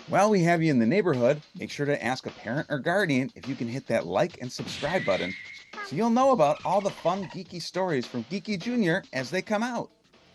While we have you in the neighborhood, make sure to ask a parent or guardian if you can hit that like and subscribe button so you'll know about all the fun geeky stories from Geeky Jr. as they come out.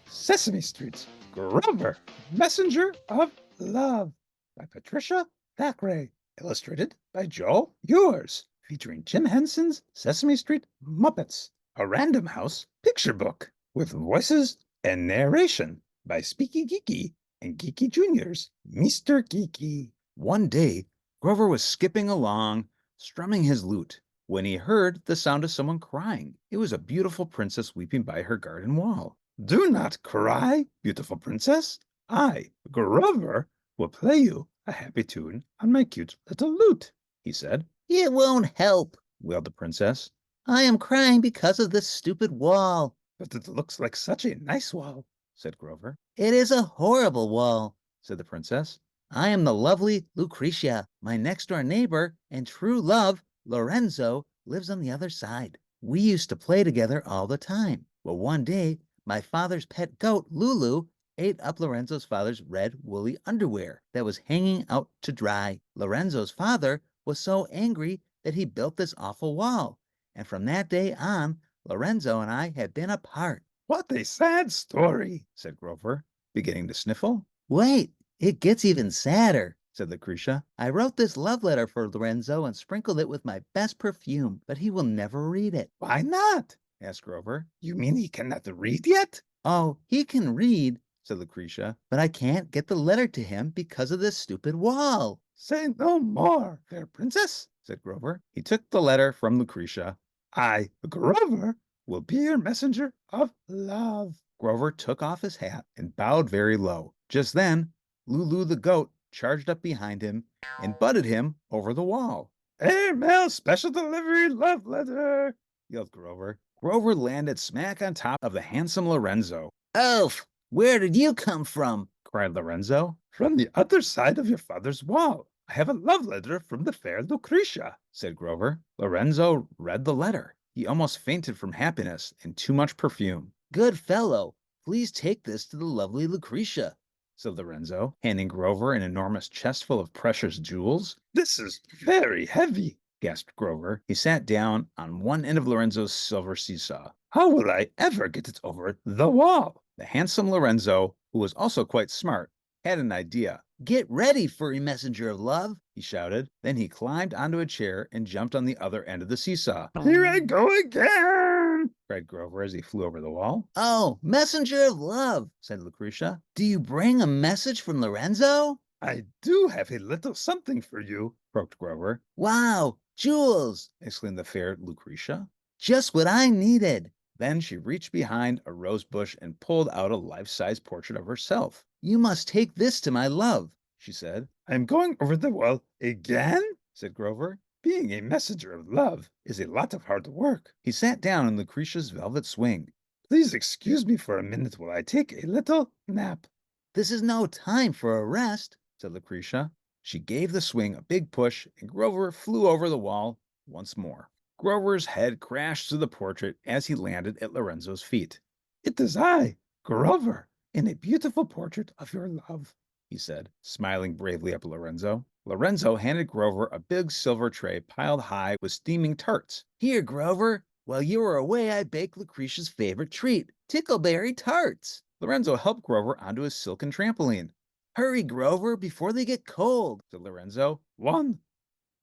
Sesame Street's Grover, Messenger of Love by Patricia Thackeray. Illustrated by Joe Yours. Featuring Jim Henson's Sesame Street Muppets. A Random House picture book with voices and narration by SpeekyGeeky and Geeky Jr.'s Mr. Geeky. One day, Grover was skipping along, strumming his lute, when he heard the sound of someone crying. It was a beautiful princess weeping by her garden wall. Do not cry, beautiful princess. I, Grover, will play you a happy tune on my cute little lute, he said. It won't help, Wailed the princess. I am crying because of this stupid wall. But it looks like such a nice wall, Said Grover. It is a horrible wall. Said the princess. I am the lovely Lucretia. My next door neighbor and true love, Lorenzo, lives on the other side. We used to play together all the time. Well, one day, my father's pet goat, Lulu, ate up Lorenzo's father's red woolly underwear that was hanging out to dry. Lorenzo's father was so angry that he built this awful wall. And from that day on, Lorenzo and I have been apart. What a sad story, Said Grover, beginning to sniffle. Wait, it gets even sadder, said Lucretia. I wrote this love letter for Lorenzo and sprinkled it with my best perfume, but he will never read it. Why not? Asked Grover. You mean he cannot read yet? Oh, he can read, Said Lucretia. but I can't get the letter to him because of this stupid wall. Say no more, fair princess, Said Grover. He took the letter from Lucretia. I, Grover, will be your messenger of love. Grover took off his hat and bowed very low. Just then, Lulu the goat charged up behind him and butted him over the wall. Airmail special delivery love letter, Yelled Grover. Grover landed smack on top of the handsome Lorenzo. Elf, where did you come from? Cried Lorenzo. from the other side of your father's wall. I have a love letter from the fair Lucretia. Said Grover. Lorenzo read the letter. He almost fainted from happiness and too much perfume. Good fellow, please take this to the lovely Lucretia, Said Lorenzo, handing Grover an enormous chest full of precious jewels. This is very heavy, Gasped Grover. He sat down on one end of Lorenzo's silver seesaw. how will I ever get it over the wall? The handsome Lorenzo, who was also quite smart, had an idea. Get ready, furry messenger of love, He shouted. Then he climbed onto a chair and jumped on the other end of the seesaw. Here I go again, Cried Grover as he flew over the wall. Oh, messenger of love, said Lucretia. Do you bring a message from Lorenzo? I do have a little something for you, Croaked Grover. Wow, jewels, Exclaimed the fair Lucretia. just what I needed. Then she reached behind a rose bush and pulled out a life-size portrait of herself. You must take this to my love, She said. I'm going over the wall again? Said Grover. Being a messenger of love is a lot of hard work. He sat down in Lucretia's velvet swing. Please excuse me for a minute while I take a little nap. This is no time for a rest, Said Lucretia. She gave the swing a big push, and Grover flew over the wall once more. Grover's head crashed through the portrait as he landed at Lorenzo's feet. It is I, Grover, in a beautiful portrait of your love, He said, smiling bravely up at Lorenzo. Lorenzo handed Grover a big silver tray piled high with steaming tarts. Here, Grover, while you were away, I baked Lucretia's favorite treat, tickleberry tarts. Lorenzo helped Grover onto his silken trampoline. Hurry, Grover, before they get cold, Said Lorenzo. 1,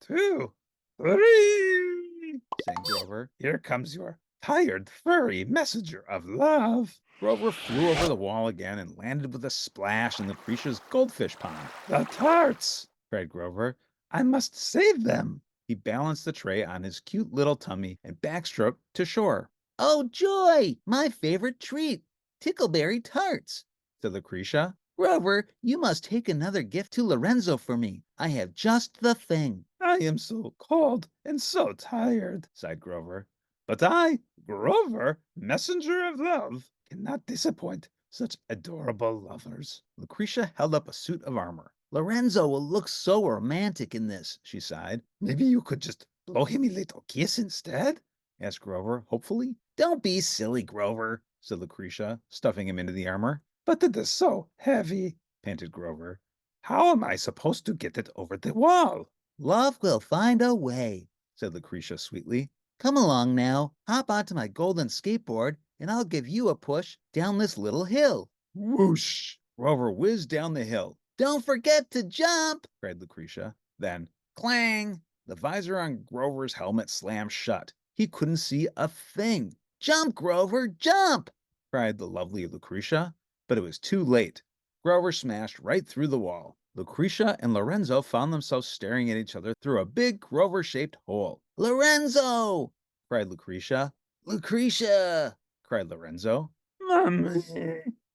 2, 3. Sang Grover. Here comes your tired, furry messenger of love. Grover flew over the wall again and landed with a splash in Lucretia's goldfish pond. The tarts! Cried Grover. I must save them. He balanced the tray on his cute little tummy and backstroked to shore. Oh, joy! My favorite treat, tickleberry tarts. Said Lucretia. Grover, you must take another gift to Lorenzo for me. I have just the thing. I am so cold and so tired, Sighed Grover. but I, Grover, messenger of love, cannot disappoint such adorable lovers. Lucretia held up a suit of armor. Lorenzo will look so romantic in this. She sighed. Maybe you could just blow him a little kiss instead? Asked Grover, hopefully. Don't be silly, Grover. Said Lucretia, stuffing him into the armor. But it is so heavy. Panted Grover. How am I supposed to get it over the wall? Love will find a way, said Lucretia sweetly. Come along now, hop onto my golden skateboard, and I'll give you a push down this little hill. Whoosh! Grover whizzed down the hill. Don't forget to jump, Cried Lucretia. Then, clang! The visor on Grover's helmet slammed shut. He couldn't see a thing. Jump, Grover, jump! Cried the lovely Lucretia, but it was too late. Grover smashed right through the wall. Lucretia and Lorenzo found themselves staring at each other through a big Grover-shaped hole. Lorenzo! Cried Lucretia. Lucretia! Cried Lorenzo. Mommy!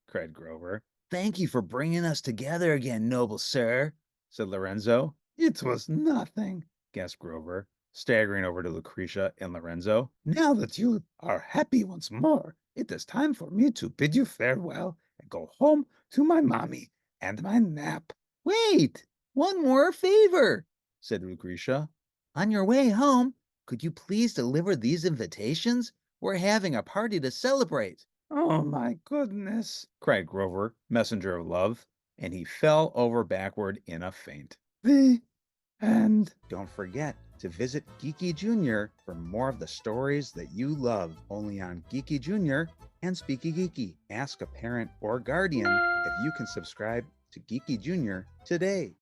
Cried Grover. Thank you for bringing us together again, noble sir, Said Lorenzo. It was nothing, gasped Grover, staggering over to Lucretia and Lorenzo. Now that you are happy once more, it is time for me to bid you farewell and go home to my mommy and my nap. Wait, one more favor, Said Lucretia. On your way home, could you please deliver these invitations? We're having a party to celebrate. Oh my goodness, cried Grover, messenger of love, and he fell over backward in a faint. The end. Don't forget to visit Geeky Jr. for more of the stories that you love, only on Geeky Jr. and SpeekyGeeky. Ask a parent or guardian if you can subscribe to Geeky Jr. today.